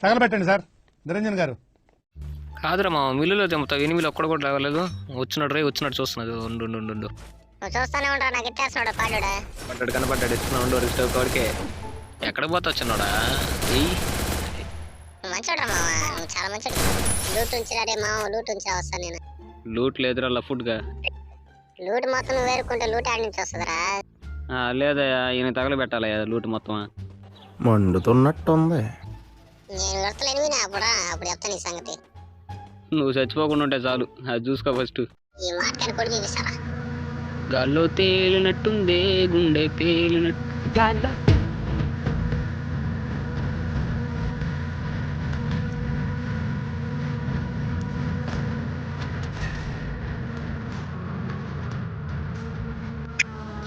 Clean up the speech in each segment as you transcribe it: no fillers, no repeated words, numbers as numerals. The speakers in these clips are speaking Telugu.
తగలబెట్టండి సార్ నిరంజన్ గారు. కాదురా మా మిల్లులో తెమ్ముతావు ఎనిమిది ఒక్కడ కూడా రావలేదు. వచ్చినాడు రే వచ్చినట్టు చూస్తున్నది. ఉండు చూస్తానే ఉంటా నాకు ఇట్టేస్తున్నాడు పాడుడా పడ్డాడు కనపడ్డాడు ఇస్తున్నాడు రిస్టవ్ కోడికే. ఎక్కడ పోతా వచ్చినాడా మంచోడ్రా మామ, నువ్వు చాలా మంచోడు. లూట్ ఉంచినాడే మామ, లూట్ ఉంచా వస్తాను నేను. లూట్ లేదురా లఫుడ్ గా. లూట్ మొత్తం నువ్వు వేరుకుంటే లూట్ ఆడి నుంచి వస్తుందిరా. లేదయ్యా ఈయన తగలబెట్టాలయ్యా లూట్ మొత్తం. మండుతున్నట్టుంది. నేను విడతలేనివి అప్పుడు చెప్తాను ఈ సంగతి. నువ్వు చచ్చిపోకుండా ఉంటే చాలు, అది చూసుకో ఫస్ట్. ఈ మాటని కూడా చూపిస్తారా? గాల్లో తేలినట్టుందే గుండె పేలినట్టు.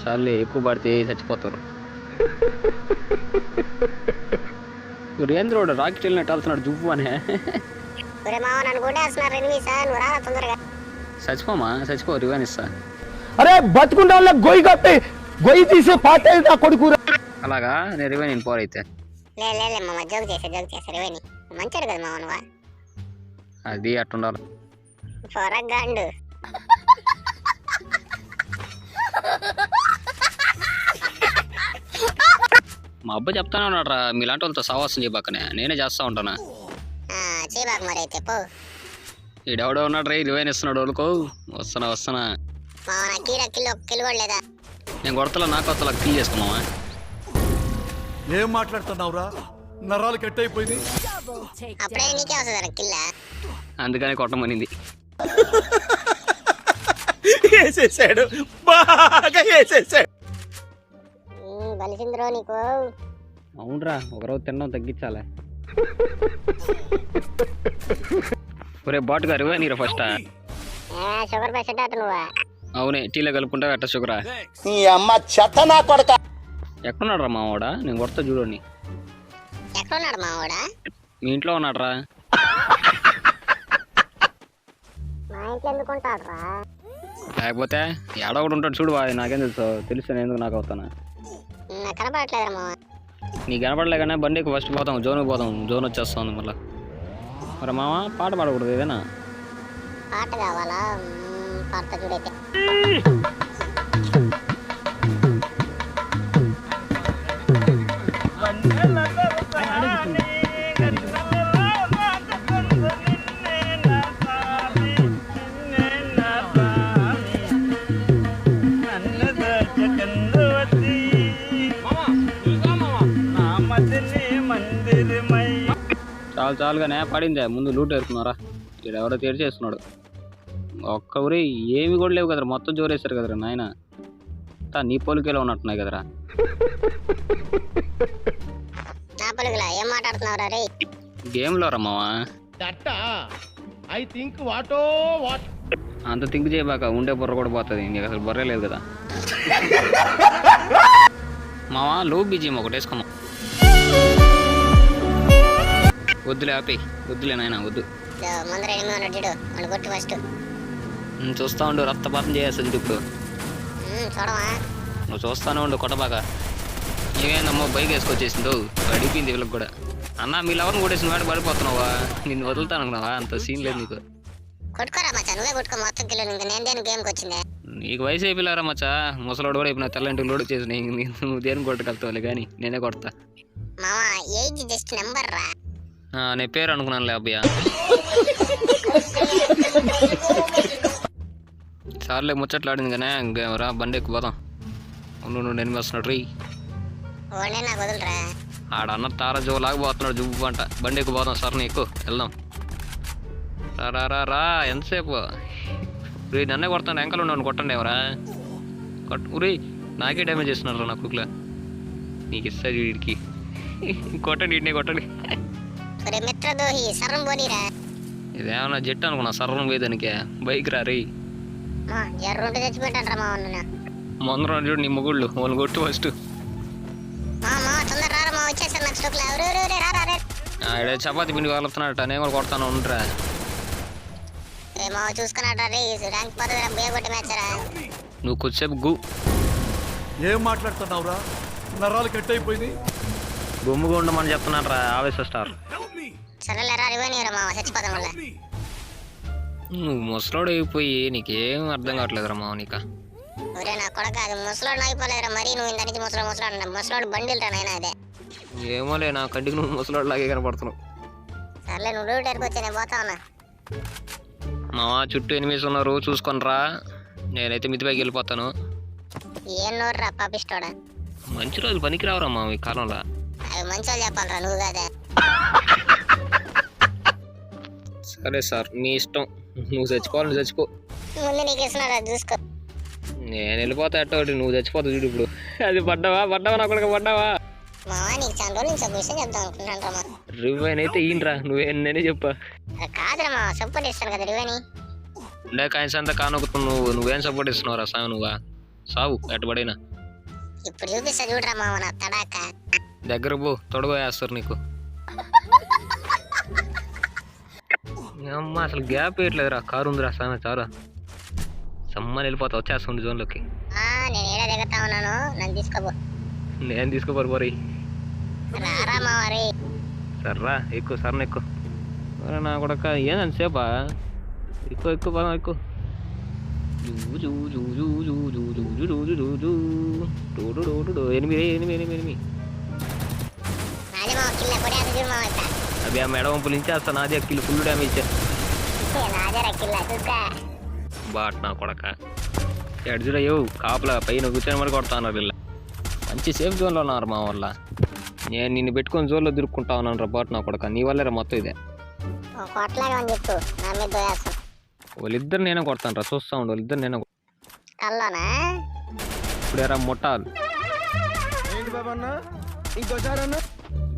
చాలే ఎక్కువ పడితే చచ్చిపోతారు. సురేంద్రుడు రాకెట్ వెళ్ళినట్టు వెళ్తున్నాడు జువ్వు అనే. చచ్చిపో రివైన్ ఇస్తా. అరే బతుకుంటా వల్ల గొయ్యి కట్టి గొయ్యి తీసే పాట నా కొడుకు. అలాగా నేను రివైన్ నేను పోరైతే. జోక్ చేసా రివైన్ మంచాడు కదా మామ నువ్వు. అది అట్టుండాలి. పొరగాండు మా అబ్బా చెప్తానే ఉన్నాడు రా మీలాంటి వాళ్ళతో సావాసం చేయబాకనే, నేనే చేస్తా ఉంటానా. చేయబాక మరి అయితే పో. ఈడెవడో ఉన్నాడు రే రివైన్ ఇస్తున్నాడు వాళ్ళకో. వస్తానా నేను కొడతలా నాకు కొత్తలా కిల్ చేసుకున్నావా? ఏం మాట్లాడుతున్నావురా, నరాలు కట్ అయిపోయింది. అప్పుడే నీకే వస్తుందా కిల్ల? అందుకని కొట్టమనింది. వేసేసాడు, బాగా వేసేసాడు. బలిసిందిరో నీకు. అవునరా ఒకరోజు తినడం తగ్గించాలే. ఒరే బాటు గారు నీరు ఫస్ట్. షుగర్ పేషెంట్ అట నువ్వా? అవునే టీలో కలుపుకుంటా అట్ట షుగరా. నీ అమ్మ చెత్త నా కొడక. ఎక్కడున్నాడు రా మావాడా? నేను కొడతా చూడండి. ఎక్కడున్నాడు మావాడా? మీ ఇంట్లో ఉన్నాడు రా. మా ఇంట్లో ఎందుకు ఉంటాడు రా? లేకపోతే ఏడో ఒకటి ఉంటాడు చూడు. నాకేం తెలుసు, తెలిస్తే నేను ఎందుకు నాకు అవుతానా? నాకు కనపడట్లేదురా మామ. నీకు కనపడలే కానీ బండికి ఫస్ట్ పోతాం, జోన్కి పోతాం. జోన్ వచ్చేస్తుంది మళ్ళీ. మరి మామ పాట పాడకూడదు ఏదైనా? పాట కావాలా? పాడతా చూడైతే. చాలుగానే పడిందే. ముందు లూట్ వేసుకున్నారా? ఇక్కడ ఎవరో తెరిచేస్తున్నాడు. ఒక్క ఊరి ఏమి కూడా లేవు కదరా, మొత్తం జోరేశారు కదరా నాయన. నీ పోలికేలో ఉన్నట్టున్నాయి కదరా. గేమ్లో రమ్మావా అంత థింక్ చేయబాక, ఉండే బుర్ర కూడా పోతుంది. నీకు అసలు బుర్రే లేదు కదా మావా. లో బీజియం ఒకటి వేసుకున్నాం. వద్దులే ఆపి, వద్దులే నాయన వద్దు. చూస్తా ఉండు, రక్తపాతం చేస్తుంది ఇప్పుడు. నువ్వు చూస్తానే ఉండు కొట్టబాక. ఏమైందమ్మో బైక్ వేసుకొచ్చేసిందో అడిగిపోయింది వీళ్ళకి కూడా. అన్న మీ లవర్ని కొట్టేసిన వాడు పడిపోతున్నావా? నిన్ను వదులుతాను అనుకున్నావా? అంత సీన్ లేదు నీకు. నీకు వయసు అయిపోయిలారా మచ్చా. ముసలోడు కూడా అయిపోయినా తెల్లంటి లోడ్ చేసి నువ్వు దేని కొట్టగలుగుతావులే కానీ నేనే కొడతా. నేను పేరు అనుకున్నానులే అబ్బయ్య. సార్లే ముచ్చట్లు ఆడింది కానీ రా బండి ఎక్కువ పోదాం. ఉండు ఎనిమిది వస్తున్నాడు రీ. ఆడ అన్న తారా జో లాగబోతున్నాడు జువ్వు అంట. బండి ఎక్కువ పోదాం సార్, ఎక్కువ వెళ్దాం. రా ఎంతసేపు రీ? నన్నే కొడతాను, వెంకలు ఉండవు కొట్టండి ఎవరా. ఊరి నాకే డ్యామేజ్ చేస్తున్నారు రా నా కుక్లా. నీకు ఇస్తా వీడికి కొట్టండి, వీడిని కొట్టండి. ఇదేమన్నా జెట్ అనుకున్నా సర్వం పోయేదానికే. బైక్ రా రీ. ముందర చూడు నీ మొగుళ్ళు, వాళ్ళు కొట్టు ఫస్ట్. చపాతి పిండి కలుపుతున్నాడట, నేను కూడా కొడతాను ఉండరా. నువ్వు కొద్దిసేపు గు. ఏం మాట్లాడుతున్నావురా, నరాలు కట్ అయిపోయింది. గుమ్ముగా ఉండమని చెప్తున్నాను రా ఆవేశ స్టార్. సరేలేరా రివైనీరా మామ చచ్చిపోతాం వల్ల. నువ్వు ముసలోడు అయిపోయి నీకేం అర్థం కావట్లేదురా మావ నీకు. ఒరే నా కొడక అది ముసలోడు అయిపోలేదురా మరి నువ్వు ఇంత నుంచి ముసలోడు బండిల్ రా నాయన అదే. ఏమోలే నా కంటికి నువ్వు ముసలోడు లాగే కనపడుతున్నావు. సర్లే నువ్వు డ్యూటీకి వచ్చి నేను పోతా ఉన్నా. మావా చుట్టూ ఎనిమిది ఉన్నారు చూసుకొనిరా. నేనైతే మితిపైకి వెళ్ళిపోతాను. ఏం నోర్రా పాపిస్తోడా. మంచి రోజులు పనికి రావురా మావ ఈ కాలంలో. అవి మంచి వాళ్ళు చెప్పాలరా నువ్వు కాదే. సరే సార్ మీ ఇష్టం. నువ్వు చచ్చిపోవాలి నువ్వు చచ్చిపో. ముందు నీకు ఇస్తున్నారా చూసుకో. నేను వెళ్ళిపోతా ఎట్టోటి నువ్వు చచ్చిపోతావు చూడు ఇప్పుడు. అది పడ్డావా నా కొడుకు పడ్డావా. మావా నీకు చాలా రోజుల నుంచి ఒక విషయం చెప్తాం అనుకుంటున్నాను రా. రివైన్ అయితే ఈయనరా నేనే చెప్పా. కాదురా మా సపోర్ట్ ఇస్తాను కదా రివైని. ఉండే కాయన్స్ అంతా కానొక్కుతు నువ్వేం సపోర్ట్ ఇస్తున్నావురా సాగు నువ్వా. సాగు ఎట్టబడైనా ఇప్పుడు చూపిస్తా చూడరా మావ నా తడాక. దగ్గర పో తొడగో వేస్తారు నీకు. అమ్మ అసలు గ్యాప్ వేయట్లేదురా. కారు ఉందిరా సామె చారా. సమ్మని వెళ్ళిపోతా వచ్చేస్తుంది జోన్లోకి. నేను ఏడా దిగుతా ఉన్నాను నన్ను తీసుకోబో. నేను తీసుకోపోరు పోరి. రారా మావారి. సర్రా ఎక్కువ సరణ ఎక్కువ. సరే నా కొడక ఏందని సేపా ఎక్కువ పదం ఎక్కువ. ఎనిమిది నాదే మావ కిల్ల కొడే అది చూడు మావ ఇక్కడ. అవి ఆ మెడ వంపులు ఇంచేస్తా. నాది అక్కిలు ఫుల్ డ్యామేజ్. నాదేరా కిల్ల చూస్తా. బాట్ నా కొడక ఎడ్జుడయ్యో కాపలా పైన కూర్చొని మరి కొడతా ఉన్నారు వీళ్ళ. మంచి సేఫ్ జోన్లో ఉన్నారు మా వల్ల. నేను నిన్ను పెట్టుకొని జోన్లో తిరుక్కుంటా ఉన్నాను రా బాట్ నా కొడక. నీ వల్లేరా మొత్తం ఇదే. కొట్లాగా అని చెప్పు నా మీద దోయేస్తాం. వాళ్ళిద్దరు నేనే కొడతాను రా చూస్తా ఉండు. వాళ్ళిద్దరు నేనే కల్లోనా ఇప్పుడేరా ముట్టాలు.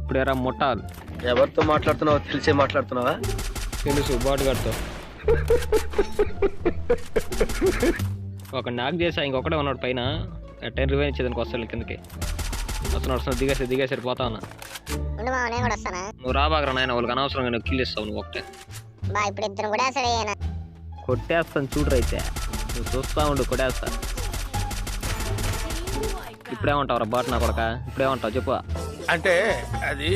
ఇప్పుడేరా ముట్టాలు. ఎవరితో మాట్లాడుతున్నావో తెలిసే మాట్లాడుతున్నావా? తెలుసు బాటు కడతావు. ఒక నాక్ చేసా ఇంకొకటే ఉన్నాడు పైన. టైం రివైన్ ఇచ్చేదానికి వస్తాను కిందకి. వస్తున్నాడు దిగేసరి పోతా ఉన్నా. ఉండు మావ నేను కూడా వస్తానా. నువ్వు రాబాగరా నాయన. వాళ్ళకి అనవసరంగా నువ్వు కిల్ ఇస్తావు నువ్వు ఒకటే. బా ఇప్పుడు ఇద్దరు కూడా సరే కొట్టేస్తాను చూడరు అయితే. నువ్వు చూస్తా ఉండు కొట్టేస్తా. ఇప్పుడేమంటావు రా బాట్ నా కొడక. ఇప్పుడేమంటావు చెప్పు. అంటే అది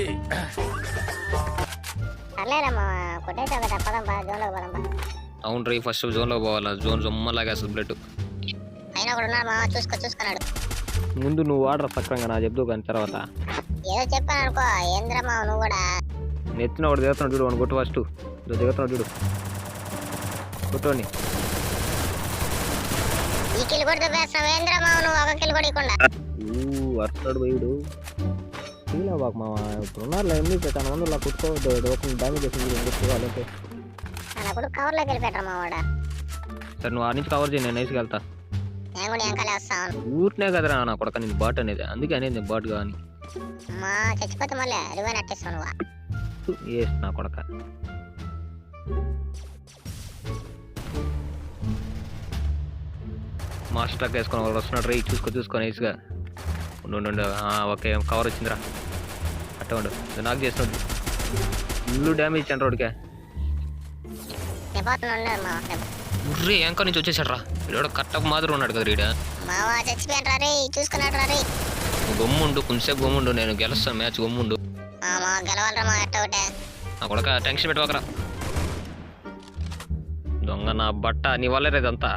సర్లేరా మావ కొట్టేసా కదా పదం బా జోన్లోకి పదం బా. అవును రీ ఫస్ట్ జోన్లో పోవాలా. జోన్ జొమ్మలాగేస్తుంది బ్లడ్. అయినా కూడా ఉన్నాడు మావ చూసుకున్నాడు. ముందు నువ్వు ఆర్డర్ సక్రంగా నా చెప్తావు కానీ తర్వాత. ఏదో చెప్పాను అనుకో. ఏంద్రా మావ నువ్వు కూడా. నెత్తిన ఒకటి దిగుతున్నాడు చూడు. వాడు కొట్టు ఫస్ట్. దిగుతున్నాడు చూడు కొట్టుని. ఈ కిల్ కూడా దుబ్బేస్తావు ఏంద్రా మావ నువ్వు. ఒక కిల్ కూడా ఇవ్వకుండా అర్తాడు పోయిడు. ఫీల్ అవ్వకు మామ. ఇప్పుడు ఉన్నారు ఎన్ని తన వందలు ఇలా కుట్టుకోవద్దు. ఒక డ్యామేజ్ చేసింది కుట్టుకోవాలంటే. అలా కూడా కవర్లోకి వెళ్ళిపెట్టరా మావాడ. సరే నువ్వు ఆ నుంచి కవర్ చేయి. నేను వేసి వెళ్తా. నేను కూడా వెనకాలే వస్తాను. ఊరినే కదరా నా కొడక నేను బాట్ అనేది. అందుకే అనేది నేను బాట్ కానీ. మా చచ్చిపోతే మళ్ళీ రివైన్ అట్టేస్తావు నువ్వు. వేసి నా కొడక. మాస్టర్ ట్రక్ వేసుకొని వాళ్ళు వస్తున్నాడు రే. చూసుకొని వేసుగా ఉండు. ఓకే కవర్ వచ్చిందిరా. అట్ట ఉండు. నాకు చేస్తున్నాడు. ఇల్లు డ్యామేజ్ ఇచ్చాను రోడ్కే. నేను పోతున్నాను మా ఉర్రే యాంకర్ నుంచి వచ్చేసాడు రా. వీడు కట్టపు మాదిరి ఉన్నాడు కదా రీడ. మావా చచ్చిపోయాను రా రే. చూసుకున్నాడు రా రే. గమ్ముండు కొంచెంసేపు గమ్ముండు. నేను గెలుస్తాను మ్యాచ్ గమ్ముండు. మా గెలవాలరా మా ఎట్ట ఒకటే. నా కొడక టెన్షన్ పెట్టుకోకరా. దొంగ నా బట్ట నీ వల్లే ఇదంతా.